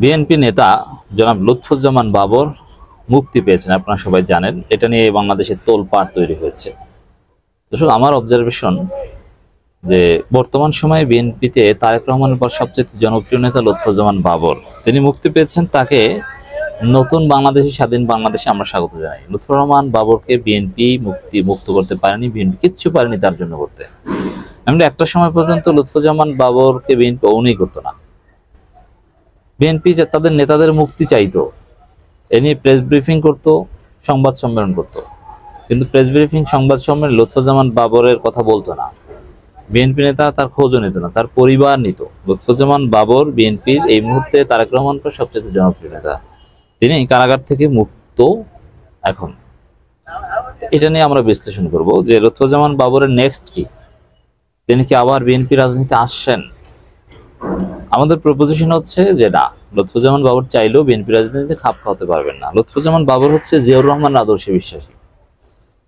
BNP নেতা জনাব লুৎফুজ্জামান বাবর মুক্তি পেয়েছেন, আপনারা সবাই জানেন। এটা নিয়ে বাংলাদেশে তোলপাড় তৈরি হয়েছে। দর্শক, আমার অবজারভেশন যে বর্তমান সময়ে বিএনপিতে তারেক রহমানের পর সবচেয়ে জনপ্রিয় নেতা লুৎফুজ্জামান বাবর, তিনি মুক্তি পেয়েছেন। তাকে নতুন বাংলাদেশি, স্বাধীন বাংলাদেশে আমরা স্বাগত জানাই। লুৎফুর রহমান বাবরকে বিএনপি মুক্ত করতে পারেনি, বিএনপি কিচ্ছু পারেনি তার জন্য করতে। এমনি একটা সময় পর্যন্ত লুৎফুজ্জামান বাবরকে বিএনপি ওনই করতো না। বিএনপি তাদের নেতাদের মুক্তি চাইতো, এ নিয়ে প্রেস ব্রিফিং করত, সংবাদ সম্মেলন করত, কিন্তু প্রেস ব্রিফিং, সংবাদ সম্মেলন লুৎফুজ্জামান বাবরের কথা বলতো না। বিএনপি নেতা তার খোঁজও নিত না, তার পরিবার নিত। লুৎফুজ্জামান বাবর বিএনপির এই মুহূর্তে তারেক রহমানের সবচেয়ে জনপ্রিয় নেতা। তিনি কারাগার থেকে মুক্ত এখন। এটা নিয়ে আমরা বিশ্লেষণ করব যে লুৎফুজ্জামান বাবরের নেক্সট কি, তিনি কি আবার বিএনপি রাজনীতিতে আসছেন? আমাদের প্রপোজিশন হচ্ছে যে না, লুৎফুজ্জামান বাবর চাইলেও বিএনপি রাজনীতিতে খাপ খাওয়াতে পারবেন না। লুৎফুজ্জামান বাবর হচ্ছে জিয়াউর রহমান আদর্শে বিশ্বাসী।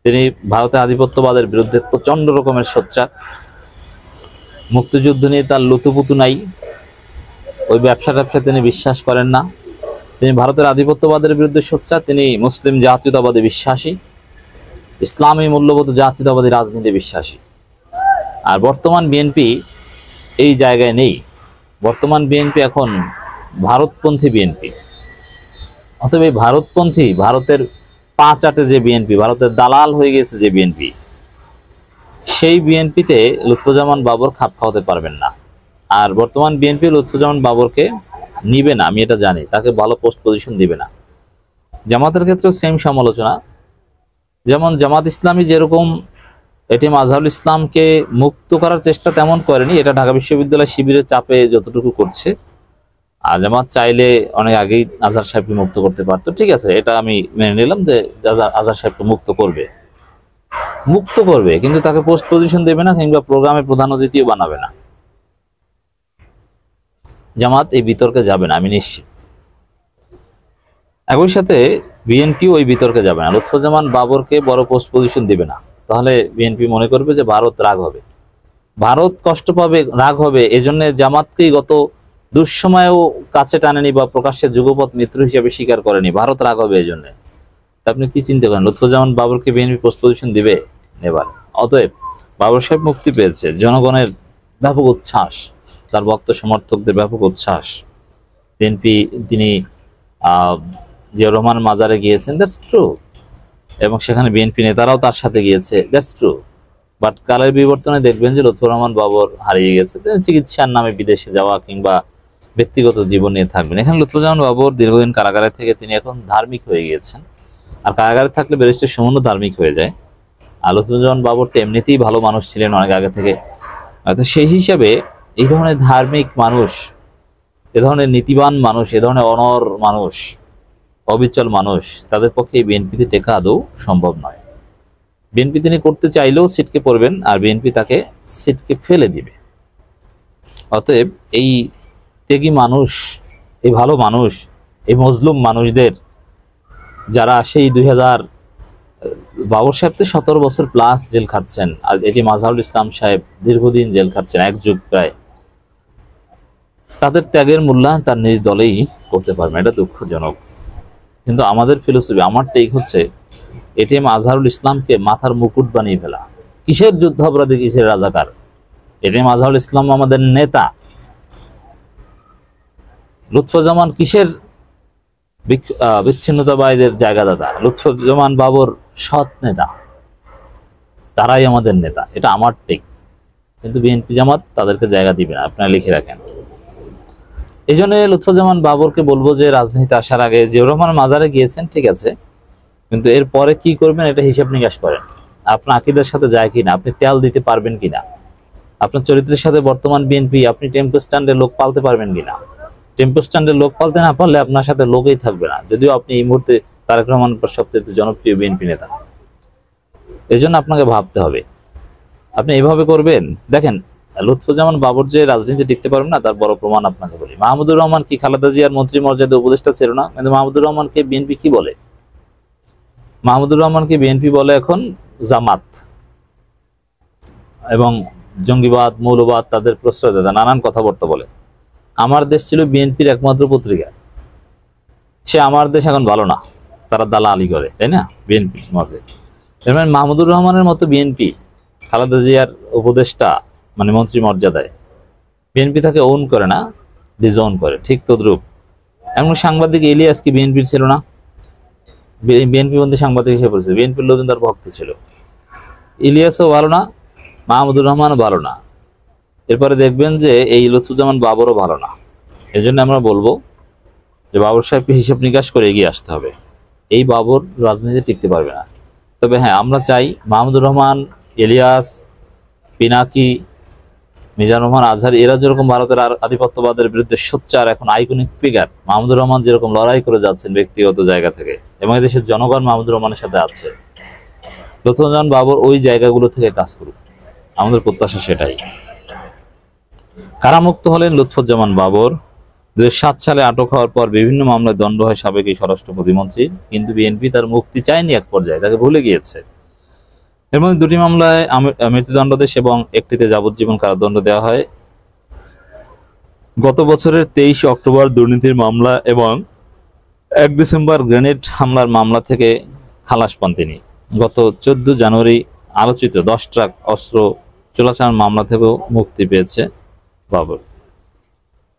তিনি ভারতের আধিপত্যবাদের বিরুদ্ধে প্রচন্ড রকমের সোচ্চার। মুক্তিযুদ্ধ নিয়ে তার লুতুপুতু নাই, ওই ব্যবসা তিনি বিশ্বাস করেন না। তিনি ভারতের আধিপত্যবাদের বিরুদ্ধে সোচ্চার, তিনি মুসলিম জাতীয়তাবাদে বিশ্বাসী, ইসলামী মূল্যবোধ জাতীয়তাবাদী রাজনীতি বিশ্বাসী। আর বর্তমান বিএনপি এই জায়গায় নেই। বর্তমান বিএনপি এখন ভারতপন্থী বিএনপি। অতএব এই ভারতপন্থী, ভারতের পা চাটে যে বিএনপি, ভারতের দালাল হয়ে গেছে যে বিএনপি, সেই বিএনপিতে লুৎফুজ্জামান বাবর খাপ খাওয়াতে পারবেন না। আর বর্তমান বিএনপি লুৎফুজ্জামান বাবরকে নিবে না, আমি এটা জানি। তাকে ভালো পোস্ট পজিশন দিবে না। জামাতের ক্ষেত্রেও সেম সমালোচনা। যেমন জামাত ইসলামী যেরকম এটিএম আজহারুল ইসলামকে মুক্ত করার চেষ্টা তেমন করেনি, এটা ঢাকা বিশ্ববিদ্যালয় শিবিরের চাপে যতটুকু করছে। আর জামাত চাইলে অনেক আগেই আজহার সাহেবকে মুক্ত করতে পারতো, ঠিক আছে, এটা আমি মেনে নিলাম যে আজহার সাহেবকে মুক্ত করবে, কিন্তু তাকে পোস্ট পজিশন দেবে না, কিংবা প্রোগ্রামে প্রধান অতিথিও বানাবে না। জামাত এই বিতর্কে যাবে না, আমি নিশ্চিত। একই সাথে বিএনপি ওই বিতর্কে যাবে না। লুৎফুজ্জামান বাবরকে বড় পোস্ট পজিশন দিবে না, তাহলে বিএনপি মনে করবে যে ভারত রাগ হবে, ভারত কষ্ট পাবে, রাগ হবে। এজন্য জামাতকেই গত দুঃসময়েও কাছে টানেনি বা প্রকাশ্যে যুগপৎ মিত্র হিসেবে স্বীকার করেনি, ভারত রাগ হবে এই জন্য। আপনি কি চিন্তা করেন লুৎফুজ্জামান বাবরকে বিএনপি পোস্ট পজিশন দিবে? নেবার। অতএব বাবর সাহেব মুক্তি পেয়েছে, জনগণের ব্যাপক উচ্ছ্বাস, তার ভক্ত সমর্থকদের ব্যাপক উচ্ছ্বাস। বিএনপি, তিনি জিয়াউর রহমান মাজারে গিয়েছেন, দ্যাটস ট্রু, এবং সেখানে বিএনপি নেতারাও তার সাথে গিয়েছে, দ্যাটস ট্রু। বাট কালের বিবর্তনে দেখবেন যে লুৎফুর রহমান বাবর হারিয়ে গেছে। চিকিৎসার নামে বিদেশে যাওয়া কিংবা ব্যক্তিগত জীবন নিয়ে থাকবেন। এখানে লুৎফুজ্জামান বাবর দীর্ঘদিন কারাগারে থেকে তিনি এখন ধার্মিক হয়ে গিয়েছেন। আর কারাগারে থাকলে ব্যারিস্টার সুমনও ধার্মিক হয়ে যায়। আর লুৎফুজ্জামান বাবর তো এমনিতেই ভালো মানুষ ছিলেন অনেক আগে থেকে। তো সেই হিসাবে এই ধরনের ধার্মিক মানুষ, এ ধরনের নীতিবান মানুষ, এ ধরনের অনর মানুষ, অবিচল মানুষ, তাদের পক্ষে এই বিএনপিতে টেকা আদৌ সম্ভব নয়। বিএনপি তিনি করতে চাইলেও সিটকে পড়বেন, আর বিএনপি তাকে সিটকে ফেলে দিবে। অতএব এই ত্যাগী মানুষ, এই ভালো মানুষ, এই মজলুম মানুষদের, যারা সেই 2000 বাবর সাহেব তো 17 বছর প্লাস জেল খাচ্ছেন, আর এটিএম আজহারুল ইসলাম সাহেব দীর্ঘদিন জেল খাচ্ছেন, এক যুগ প্রায়। তাদের ত্যাগের মূল্যায়ন তার নিজ দলেই করতে পারবে, এটা দুঃখজনক। কিন্তু আমাদের ফিলোসফি, আমার টেক হচ্ছে এটিএম আজহারুল ইসলামকে মাথার মুকুট বানিয়ে ফেলা। কিসের যুদ্ধাপরাধী, কিসের রাজাকার? এটিএম আজহারুল ইসলাম আমাদের নেতা। লুৎফুজ্জামান কিসের বিচ্ছিন্নতাবাদীদের জায়গাদাতা? লুৎফুজ্জামান বাবর সৎ নেতা, তারাই আমাদের নেতা, এটা আমার টেক। কিন্তু বিএনপি জামাত তাদেরকে জায়গা দিবে না, আপনারা লিখে রাখেন। এই জন্য লুৎফুজ্জামান বাবরকে বলবো যে রাজনীতিতে আসার আগে জিয়াউর রহমান মাজারে গিয়েছেন, ঠিক আছে, কিন্তু এর পরে কি করবেন এটা হিসাব নিকাশ করেন। আপনার আকীদার সাথে যায় কিনা, আপনি তেল দিতে পারবেন কিনা, আপনার চরিত্রের সাথে বর্তমান বিএনপি, আপনি টেম্পো স্ট্যান্ডে লোক পালতে পারবেন কিনা। টেম্পো স্ট্যান্ডে লোক পালতে না পারলে আপনার সাথে লোকই থাকবে না, যদিও আপনি এই মুহূর্তে তারেক রহমানের সবচেয়ে জনপ্রিয় বিএনপি নেতা। এই জন্য আপনাকে ভাবতে হবে আপনি এভাবে করবেন। দেখেন, লুৎফুজ্জামান বাবর যে রাজনীতি টিকতে পারবেন না, তার বড় প্রমাণ আপনাকে বলি। মাহমুদুর রহমান কি খালেদা জিয়ার মন্ত্রী মর্যাদা উপদেষ্টা ছিল না? কিন্তু মাহমুদুর রহমানকে বিএনপি কি বলে? মাহমুদুর রহমানকে বিএনপি বলে এখন জামাত, এবং জঙ্গিবাদ, মৌলবাদ তাদের প্রশ্রয় দেয়, নানান কথাবার্তা বলে। আমার দেশ ছিল বিএনপির একমাত্র পত্রিকা, সে আমার দেশ এখন ভালো না, তারা দালালি করে, তাই না? বিএনপি মতে এর মানে মাহমুদুর রহমানের মতো বিএনপি, খালেদা জিয়ার উপদেষ্টা মানে মন্ত্রী মর্যাদায়, বিএনপি তাকে ওন করে না, ডিজোন করে। ঠিক তদ্রুপ এমন সাংবাদিক ইলিয়াস কি বিএনপির ছিল না? বিএনপি বন্ধু সাংবাদিক হিসেবে পরিচিত, বিএনপির লোকজন তার ভক্ত ছিল। ইলিয়াসও ভালো না, মাহমুদুর রহমানও ভালো না। এরপরে দেখবেন যে এই লুৎফুজ্জামান বাবরও ভালো না। এই জন্য আমরা বলবো যে বাবর সাহেবকে হিসাব নিকাশ করে এগিয়ে আসতে হবে। এই বাবর রাজনীতিতে টিকতে পারবে না। তবে হ্যাঁ, আমরা চাই মাহমুদুর রহমান, ইলিয়াস, পিনাকি, মিজানুর রহমান আজহার, এরা যেরকম ভারতের আধিপত্যবাদের বিরুদ্ধে সোচ্চার এখন আইকনিক ফিগার, মাহমুদুর রহমান যেরকম লড়াই করে যাচ্ছেন ব্যক্তিগত জায়গা থেকে, এবং এদেশের জনগণ মাহমুদুর রহমানের সাথে আছে, লুৎফুজ্জামান বাবর ওই জায়গাগুলো থেকে কাজ করুক, আমাদের প্রত্যাশা সেটাই। কারামুক্ত হলেন লুৎফুজ্জামান বাবর। 2007 সালে আটক হওয়ার পর বিভিন্ন মামলায় দণ্ড হয় সাবেক এই স্বরাষ্ট্র প্রতিমন্ত্রী, কিন্তু বিএনপি তার মুক্তি চায়নি, এক পর্যায়ে তাকে ভুলে গিয়েছে। এর মধ্যে 2টি মামলায় মৃত্যুদণ্ডাদেশ এবং একটিতে যাবজ্জীবন কারাদণ্ড দেওয়া হয়। গত বছরের 23 অক্টোবর দুর্নীতির মামলা এবং 1 ডিসেম্বর গ্রেনেড হামলার মামলা থেকে খালাস পান তিনি। গত 14 জানুয়ারি আলোচিত 10 ট্রাক অস্ত্র চোরাচালান মামলা থেকেও মুক্তি পেয়েছে বাবর।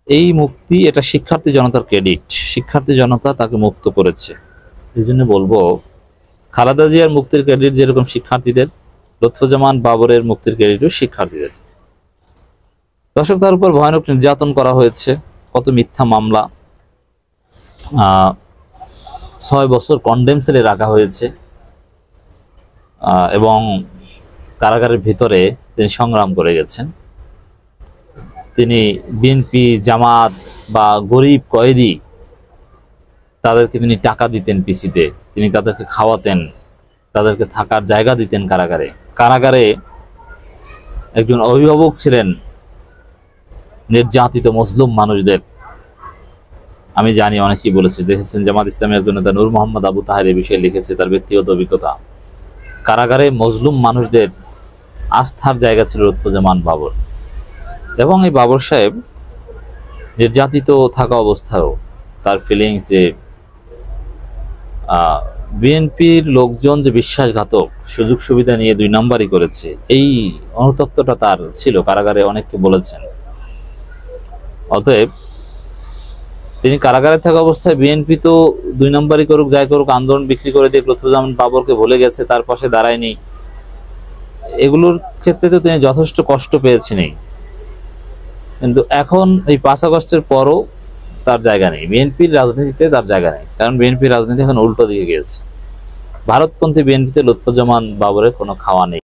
এই মুক্তি, এটা শিক্ষার্থী জনতার ক্রেডিট, শিক্ষার্থী জনতা তাকে মুক্ত করেছে। এই জন্য বলবো, খালেদা জিয়ার মুক্তির ক্রেডিট যেরকম শিক্ষার্থীদের, লুৎফুজ্জামান বাবরের মুক্তির ক্রেডিটও শিক্ষার্থীদের। দর্শক, তার উপর ভয়ানক নির্যাতন করা হয়েছে, কত মিথ্যা মামলা, 6 বছর কন্ডেম সেলে রাখা হয়েছে, এবং কারাগারের ভিতরে তিনি সংগ্রাম করে গেছেন। তিনি বিএনপি, জামাত বা গরিব কয়েদি, তাদেরকে তিনি টাকা দিতেন পিসিতে, তিনি তাদেরকে খাওয়াতেন, তাদেরকে থাকার জায়গা দিতেন কারাগারে। কারাগারে একজন অভিভাবক ছিলেন নির্যাতিত মজলুম মানুষদের। আমি জানি অনেকেই বলেছে, দেখেছেন জামাত ইসলামের একজন নেতা নূর মোহাম্মদ আবু তাহের এই বিষয়ে লিখেছে তার ব্যক্তিগত অভিজ্ঞতা। কারাগারে মজলুম মানুষদের আস্থার জায়গা ছিল লুৎফুজ্জামান বাবর। এবং এই বাবর সাহেব নির্যাতিত থাকা অবস্থায়ও তার ফিলিংস যে বিএনপির লোকজন যে বিশ্বাসঘাতক, সুযোগ সুবিধা নিয়ে 2 নাম্বারই করেছে, এই অনুতপ্তটা তার ছিল, কারাগারে অনেককে বলেছেন। অতএব তিনি কারাগারে থাকা অবস্থায় বিএনপি তো 2 নাম্বারই করুক, যাই করুক, আন্দোলন বিক্রি করে দিয়ে লুৎফুজ্জামান বাবরকে ভুলে গেছে, তার পাশে দাঁড়ায়নি, এগুলোর ক্ষেত্রে তো তিনি যথেষ্ট কষ্ট পেয়েছেনই। কিন্তু এখন এই 5 আগস্টের পরও তার জায়গা নেই, বিএনপির রাজনীতিতে তার জায়গা নেই, কারণ বিএনপির রাজনীতি এখন উল্টো দিকে গিয়েছে। ভারতপন্থী বিএনপিতে লুৎফুজ্জামান বাবরের কোনো খাওয়া নেই।